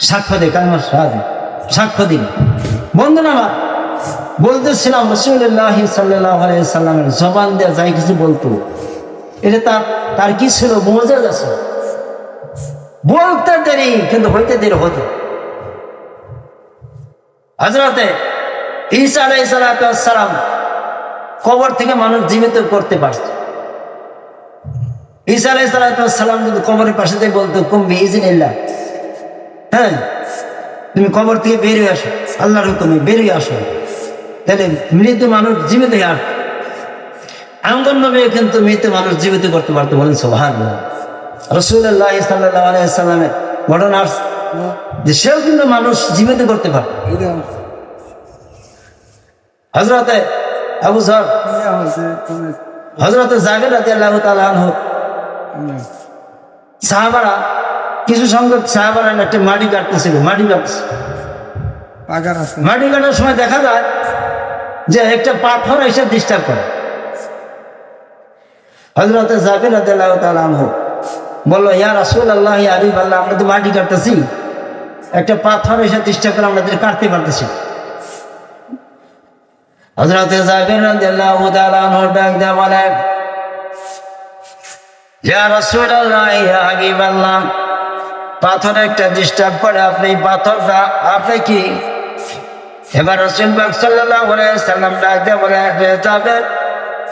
সাক্ষ্য দে, কালেমা শাহাদাত সাক্ষ্য দিন। বন্ধুরা আমার, বলতেছিলাম রাসূলুল্লাহ সাল্লাল্লাহু আলাইহি সাল্লামের জবান দিয়ে যাই কিছু বলতো, এটা তার কি ছিল? মুজিজা ছিল। বলতে দেরি কিন্তু হইতে দেরি হতো। হযরতে ঈসা আলাইহিস সালাম কবর থেকে মানুষ জীবিত করতে পারছে। ঈসা আলাইহিস সালাম যদি কবরের পাশে থেকে বলতো কুম বিইজনিল্লাহ, হ্যাঁ তুমি কবর থেকে বেরিয়ে আসো, আল্লাহর হুকুমে বেরিয়ে আসো, তাহলে মৃত মানুষ জীবিত হয়ে আসবে। আমগর নবী কিন্তু মৃত মানুষ জীবিত করতে পারতো। বলেন সুবহানাল্লাহ। রাসূলুল্লাহ সাল্লাল্লাহু আলাইহি সাল্লামের ঘটনা যে সেও কিন্তু মানুষ জীবিত করতে পারে। হযরতে আবু যর, হযরতে জাবের রাদিয়াল্লাহু তাআলা আনহু, সাহাবারা কিছু সংখ্যক সাহাবারা একটা মাটি কাটতেছিল, মাটি কাটছে। মাটি কাটার সময় দেখা যায় যে একটা পাথর এসে ডিস্টার্ব করে। হযরতে জাবের রাদিয়াল্লাহু তাআলা আনহু বললো, ইয়া রাসূলুল্লাহ, ইয়া হাবিবাল্লাহ, আমরা তো মাটি কাটতেছি, একটা পাথর এসে ডিস্টার্ব করে, আমরা কাটতে পারতেছি। হযরতে জাবের রাদিয়াল্লাহু তাআলা আনহু ডাক দিয়ে বলে, ইয়া রাসূলুল্লাহ, ইয়া হাবিবাল্লাহ, পাথর একটা ডিস্টার্ব করে, আপনি পাথরটা আপনি কি? এবার রাসূল পাক সাল্লাল্লাহু আলাইহি সাল্লাম ডাক দিয়ে বলে, জাবের,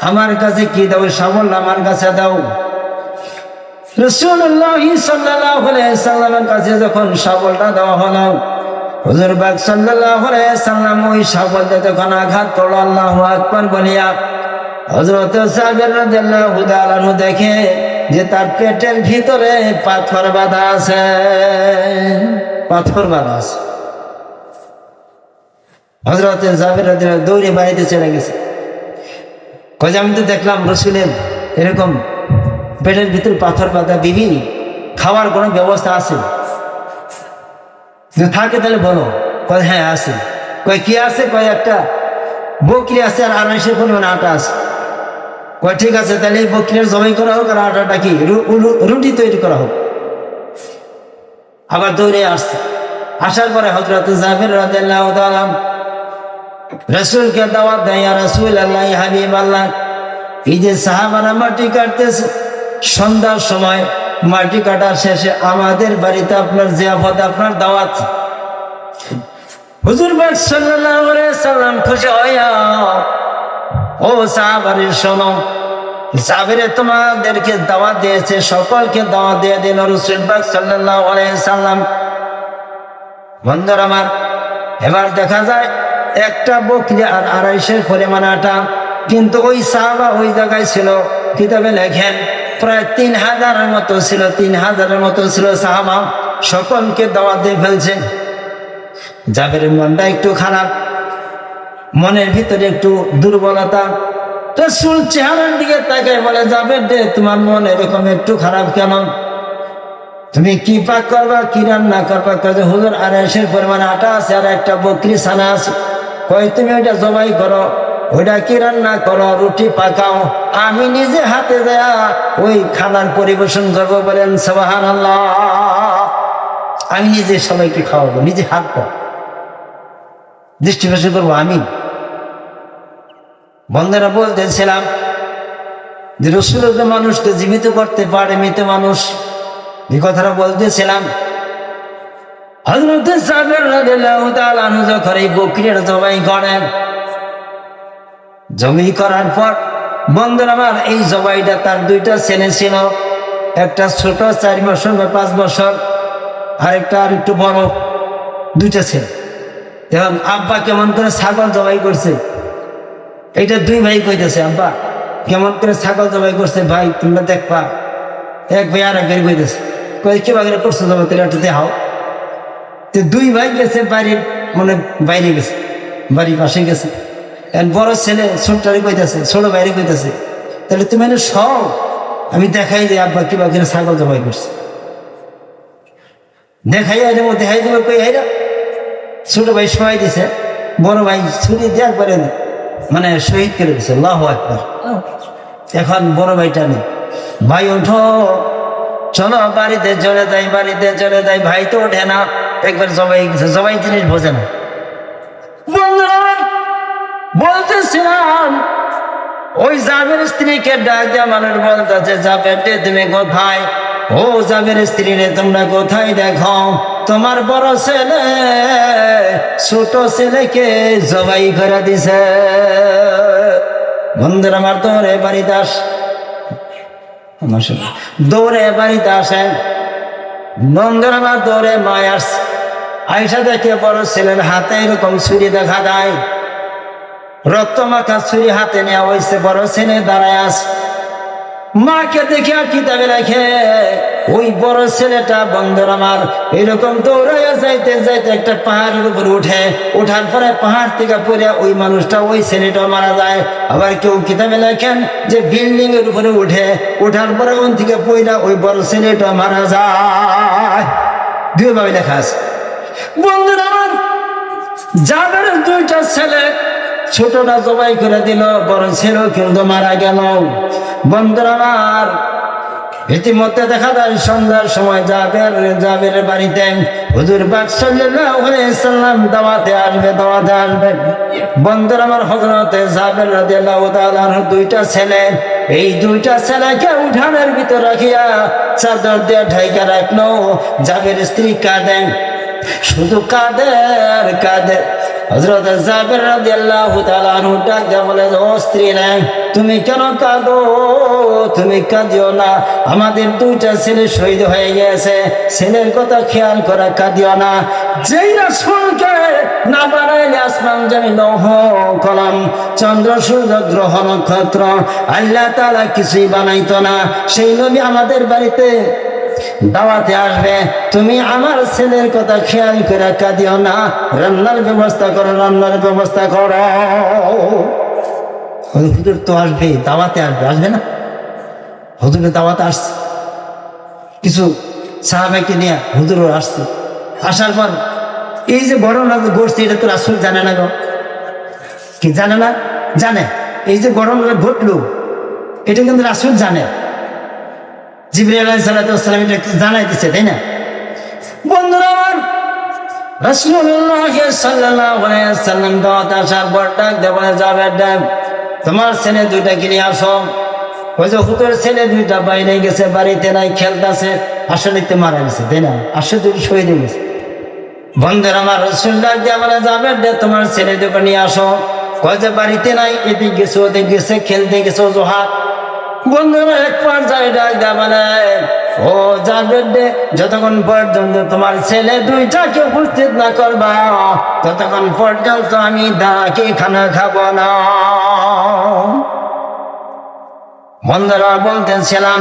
আমার কাছে কি দাও? শাবল আমার কাছে দাও। রাসূলুল্লাহ সাল্লাল্লাহু আলাইহি সাল্লামের কাছে যখন শাবলটা দেওয়া হলো, হুজুর পাক সাল্লাল্লাহু আলাইহি সাল্লাম ওই শাবল দিয়ে যখন আঘাত করলো, আল্লাহু আকবার বলিয়া, হযরত জাবের রাদিয়াল্লাহু তাআলা আনহু দেখে যে তার পেটের ভিতরে পাথর বাঁধা আছে, পাথর বাঁধা আছে। হযরত জাবের রাদিয়াল্লাহু দৌড়ে বাড়িতে চলে গেছে। কয় আমি তো দেখলাম রাসূলের এরকম পেটের ভিতর পাথর বাঁধা, বিভিন্ন খাওয়ার কোনো ব্যবস্থা আছে? যদি থাকে তাহলে বলো। কয় হ্যাঁ আছে। কয় কি আছে? কয় একটা বকরি আছে আর 250 পরিমাণ আটা আছে। কয় ঠিক আছে, তাহলে এই বকরির জবাই করা হোক আর আটাটা কি রুটি তৈরি করা হোক। আবার দৌড়ে আসছে। আসার পরে হযরত জাবের রাদিয়াল্লাহু তাআলা রাসূলকে দাওয়াত দেয়, ইয়া রাসূলুল্লাহ, ইয়া হাবিবাল্লাহ, এই যে সাহাবারা মাটি কাটতেছে, সন্ধ্যার সময় মাটি কাটার শেষে আমাদের বাড়িতে আপনার জিয়াফত, আপনার দাওয়াত। হুজুর পাক সাল্লাল্লাহু আলাইহি সাল্লাম খুশি হইয়া, ও সাহাবারা শোনো, জাবের তোমাদেরকে দাওয়াত দিয়েছে, সকলকে দাওয়াত দিয়ে দিল রাসূল পাক সাল্লাল্লাহু আলাইহি সাল্লাম। বন্ধুরা আমার, এবার দেখা যায় একটা বকরি আর 250 পরিমাণ আটা, কিন্তু ওই সাহাবা ওই জায়গায় ছিল, কিতাবে লেখেন প্রায় 3000-এর মতো ছিল, 3000-এর মতো ছিল সাহাবা, সকলকে দাওয়াত দিয়ে ফেলছে। জাবেরের মনটা একটু খারাপ, মনের ভিতরে একটু দুর্বলতা। রাসূল চেহারার দিকে তাকায় বলে, জাবের রে, তোমার মন এরকম একটু খারাপ কেন? তুমি কি পাক করবা, কি রান্না করবা? কাজে হুজুর 250 পরিমাণ আটা আছে আর একটা বকরি ছানা আছে। কয় তুমি ওইটা জবাই করো, ওইটা কি রান্না করো, রুটি পাকাও, আমি নিজে হাতে দেয়া ওই খাবার পরিবেশন করবো। বলেন সুবহানাল্লাহ। আমি নিজে সবাইকে খাওয়াবো, নিজে হাত পা দৃষ্টিভেষণ করবো আমি। বন্ধুরা, বলতেছিলাম যে রাসূল মানুষকে জীবিত করতে পারে, মৃত মানুষ, এই কথাটা বলতেছিলাম। হযরত জাবের রাদিয়াল্লাহু তাআলা আনহু যখন এই বকরির জবাই করেন, জবাই করার পর বন্ধুরা আমার, এই জবাইটা তার 2টা ছেলে ছিল, একটা ছোট 4 বছর বা 5 বছর, আরেকটা আর একটু বড়, 2টা ছেলে। এখন আব্বা কেমন করে ছাগল জবাই করছে, এইটা 2 ভাই কইতেছে, আব্বা কেমন করে ছাগল জবাই করছে ভাই তোমরা দেখবা। এক ভাই আর এক ভাই কইতেছে, কই কি বাগরে করছো জবাই, তোরা একটু দেখাও। তো 2 ভাই গেছে বাড়ির, মানে বাইরে গেছে, বাড়ির পাশে গেছে। এখন বড় ছেলে ছোটটারে কইতেছে, ছোট ভাইরে কইতেছে, তাহলে তুমি এনে সব আমি দেখাই যে আব্বা কি বাগরে ছাগল জবাই করছে, দেখাই এর মধ্যে দেখাই দেবে। কই এরা ছোট ভাই সবাই দিছে, বড় ভাই ছুরি দিয়ে একবারে মানে শহীদ করে দিছে। আল্লাহু আকবার। এখন বড় ভাইটা নেই, ভাই ওঠো, চলো বাড়িতে চলে যাই, বাড়িতে চলে যাই। ভাই তো ওঠে না, একবার জবাই গেছে, জবাই জিনিস বোঝে না। বন্ধুরা বলতেছিলাম ওই জাবের স্ত্রীকে ডাক দেওয়া মানুষ বলতেছে, জাবের তুমি কোথায়? ও জাবের স্ত্রী রে, তোমরা কোথায়? দেখো তোমার বড় ছেলে ছোট ছেলেকে জবাই করে দিছে। বন্ধুরা আমার দৌড়ে বাড়িতে দৌড়ে বাড়িতে আসেন। বন্ধুরা আমার দৌড়ে মায় আসছে, আয়সা দেখে বড় ছেলের হাতে এরকম ছুরি দেখা যায়, রক্ত মাখা ছুরি হাতে নেওয়া হয়েছে। বড় ছেলে দাঁড়ায় আস, মাকে দেখে আর কিতাবে লেখে ওই বড় ছেলেটা বন্ধুর আমার এরকম দৌড়াইয়া যাইতে যাইতে একটা পাহাড়ের উপর উঠে, ওঠার পরে পাহাড় থেকে পড়ে ওই মানুষটা ওই ছেলেটা মারা যায়। আবার কেউ কিতাবে লেখেন যে বিল্ডিং এর উপরে উঠে, ওঠার পরে ওন থেকে পড়ে ওই বড় ছেলেটা মারা যায়। দুইভাবে লেখা আছে। বন্ধুর আমার জাবের দুইটা ছেলে, ছোটটা জবাই করে দিল, বড় ছেলেও কিন্তু মারা গেল। বন্ধুরা আমার ইতিমধ্যে দেখা যায় সন্ধ্যার সময় জাবের বাড়িতে হুজুর পাক সাল্লাল্লাহু আলাইহি সাল্লাম দাওয়াতে আসবে। বন্ধুরা আমার হযরতে জাবের রাদিয়াল্লাহু তাআলা দুইটা ছেলে, এই দুইটা ছেলেকে উঠানের ভিতর রাখিয়া চাদর দিয়ে ঢাইকা রাখলো। জাবের স্ত্রী কাঁদেন, শুধু কাঁদে আর কাঁদে। হযরত জাবের রাদিয়াল্লাহু তাআলা আনহু ডাক দিয়ে বলে, ও স্ত্রী রে, তুমি কেন কাঁদো? তুমি কাঁদিও না, আমাদের দুইটা ছেলে শহীদ হয়ে গেছে, ছেলের কথা খেয়াল করা, কাঁদিও না। যেই রাসূলকে না বানাইলে আসমান জমিন লৌহ কলম চন্দ্র সূর্য গ্রহ নক্ষত্র আল্লাহ তাআলা কিছুই বানাইতো না, সেই নবী আমাদের বাড়িতে দাওয়াতে আসবে, তুমি আমার ছেলের কথা খেয়াল করে কাঁদিও না, রান্নার ব্যবস্থা করো, রান্নার ব্যবস্থা করো। হুজুর তো আসবে, দাওয়াতে আসবে না? হুজুরের দাওয়াতে আসছে, কিছু সাহাবাকে নিয়ে হুজুরও আসছে। আসার পর এই যে ঘটনা ঘটছে, এটা তো রাসূল জানে না গো, কি জানে না? জানে। এই যে ঘটনাটা ঘটলো এটা কিন্তু রাসূল জানে, জিবরাইল আলাইহিস সালাম এটা জানাই দিচ্ছে, তাই না? বন্ধুরা আমার রাসূলুল্লাহ সাল্লাল্লাহু আলাইহি ওয়াসাল্লাম দাওয়াতে আসার পর ডাক দেওয়া যাবে, ডাক তোমার ছেলে দুইটা কিনে আসো। ওই যে হুজুর ছেলে দুইটা বাইরে গেছে, বাড়িতে নাই, খেলতেছে, আসলে মারা গেছে, তাই না? আসলে দুটো শহীদ হয়ে গেছে। বন্ধুরা আমার রাসূল ডাক দেওয়া বলে যাবে, তোমার ছেলে দুটো নিয়ে আসো। কয় যে বাড়িতে নাই, এদিক গেছে ওদিক গেছে, খেলতে গেছে অজুহাত। বন্ধুরা এক পর্যায়ে ডাক দেওয়া বলে, ও যাবে, যতক্ষণ পর্যন্ত তোমার ছেলে দুইটাকে উপস্থিত না করবা ততক্ষণ পর্যন্ত আমি দাঁড়াকে খানা খাবো না। বন্ধুরা বলতেছিলাম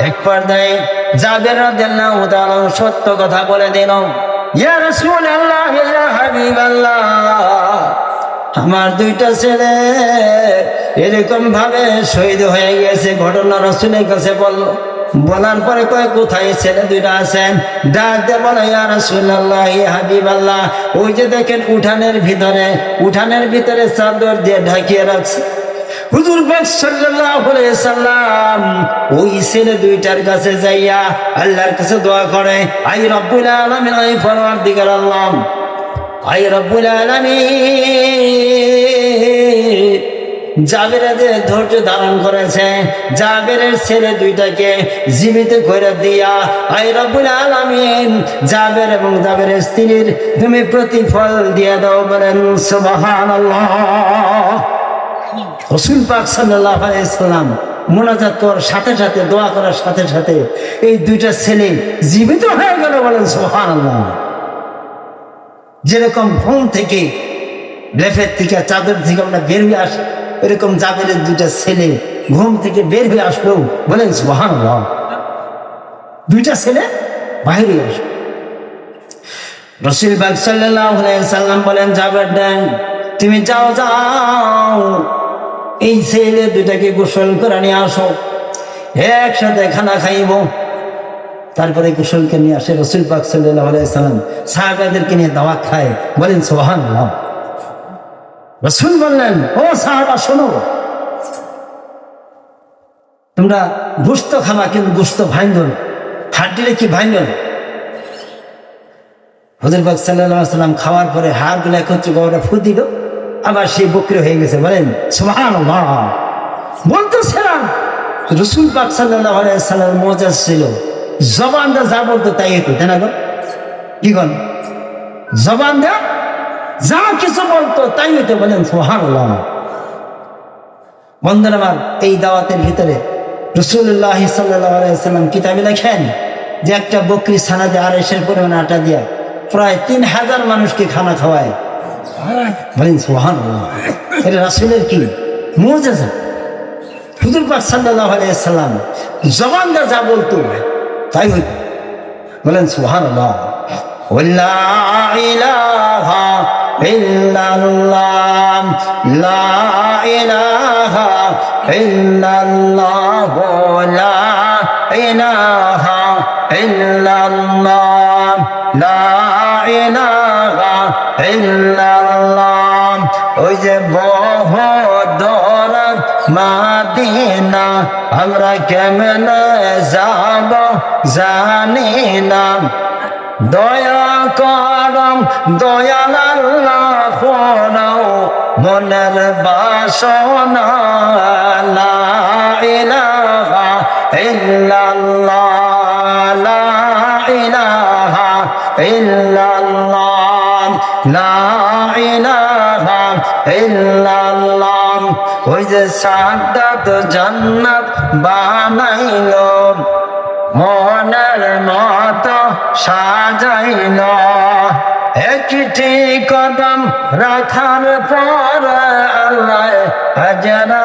এক পর্যায়ে জাবের রাদিয়াল্লাহু তাআলা সত্য কথা বলে দিল, ইয়া রাসূলুল্লাহ, ইয়া হাবিবাল্লাহ, আমার দুইটা ছেলে এরকম ভাবে শহীদ হয়ে গেছে। ঘটনা রাসূলের কাছে বলল, বলার পরে কয় কোথায় ছেলে দুইটা আছেন? ডাক দিয়ে বলে, ইয়া রাসূলুল্লাহ, ইয়া হাবিবাল্লাহ, ওই যে দেখেন উঠানের ভিতরে চাদর দিয়ে ঢাকিয়ে রাখছে। হুজুর পাক সাল্লাল্লাহু আলাইহি সাল্লাম ওই ছেলে দুইটার কাছে যাইয়া আল্লাহর কাছে দোয়া করে, আই রব্বুল আলামিন, আই পরওয়ারদিগার আল্লাহ, আই রব্বুল আলামিন, জাবের যে ধৈর্য ধারণ করেছে, জাবেরের ছেলে দুইটাকে জীবিত করে দিয়া আই রব্বুল আলামিন জাবের এবং জাবেরের স্ত্রীর তুমি প্রতিফল দিয়ে দাও। বলেন সুবহানাল্লাহ। রাসূল পাক সাল্লাল্লাহু আলাইহি সাল্লাম মুনাজাত করার সাথে সাথে, দোয়া করার সাথে সাথে এই দুইটা ছেলে জীবিত হয়ে গেল। বলেন সুবহানাল্লাহ। যেরকম ঘুম থেকে, লেফের থেকে, চাদর থেকে আমরা বের হয়ে আসি, এরকম জাবেরের দুইটা ছেলে ঘুম থেকে বের হয়ে আসলো। বলেন সুবহানাল্লাহ। দুইটা ছেলে বাইরে আসলো। রাসূল পাক সাল্লাল্লাহু আলাইহি সাল্লাম বলেন, জাবের দেন, তুমি যাও, এই ছেলে দুইটাকে গোসল করে নিয়ে আসো, একসাথে খানা খাইব। তারপরে গোসলকে নিয়ে আসে রাসূল পাক সাল্লাল্লাহু আলাইহি সাল্লাম, সাহাবাদেরকে নিয়ে দাওয়াত খায়। বলেন সুবহানাল্লাহ। রাসূল বললেন, ও সাহাবা শোনো, তোমরা গোশত খাবা, কিন্তু গোশত ভাঙবে না, হাড্ডিরে কি ভাঙবে না। হুজুর পাক সাল্লাল্লাহু আলাইহি ওয়াসাল্লাম খাওয়ার পরে হাড়গুলো একত্রে গড়ে ফু দিল, আবার সেই বকরি হয়ে গেছে। বলেন সুবহানাল্লাহ। বলতেছিলাম রাসূল পাক সাল্লাল্লাহু আলাইহি ওয়াসাল্লামের মুজিজা ছিল, জবান দা যা বলতো তাই হতো, তাই না গো? কি বল, জবান দা যা কিছু বলতো তাই হতো। বলেন সুবহানাল্লাহ। বন্ধুরা আমার, এই দাওয়াতের ভিতরে রাসূলুল্লাহ সাল্লাল্লাহু আলাইহি ওয়াসাল্লাম কিতাবে লেখেন যে একটা বকরি ছানা দিয়ে 250 পরিমাণ আটা দিয়া প্রায় 3000 মানুষকে খানা খাওয়ায়। বলেন সুবহানাল্লাহ। এটা রাসূলের কি মুজিজা। হুজুর পাক সাল্লাল্লাহু আলাইহি ওয়াসাল্লাম জবান দা যা বলতো তাই হইতো। বলেন সুবহানাল্লাহ। ওয়ালা ইলাহা ইল্লাল্লাহ, লা ইলাহা ইল্লাল্লাহ, লা ইলাহা ইল্লাল্লাহ, লা ইলাহা ইল্লাল্লাহ। ওই যে বহুদূর মাদিনা আমরা কেমনে যাব জানি না, দয়া করম দয়াল আল্লাহ শোনাও মনের বাসনা, লা ইলাহা ইল্লাল্লাহ, লা ইলাহা ইল্লাল্লাহ, লা ইলাহা ইল্লাল্লাহ। ওই যে সাদাত জান্নাত বানাইলো মনের মতো সাজাইল, একটি কদম রাখার পর আল্লাহ হাজারা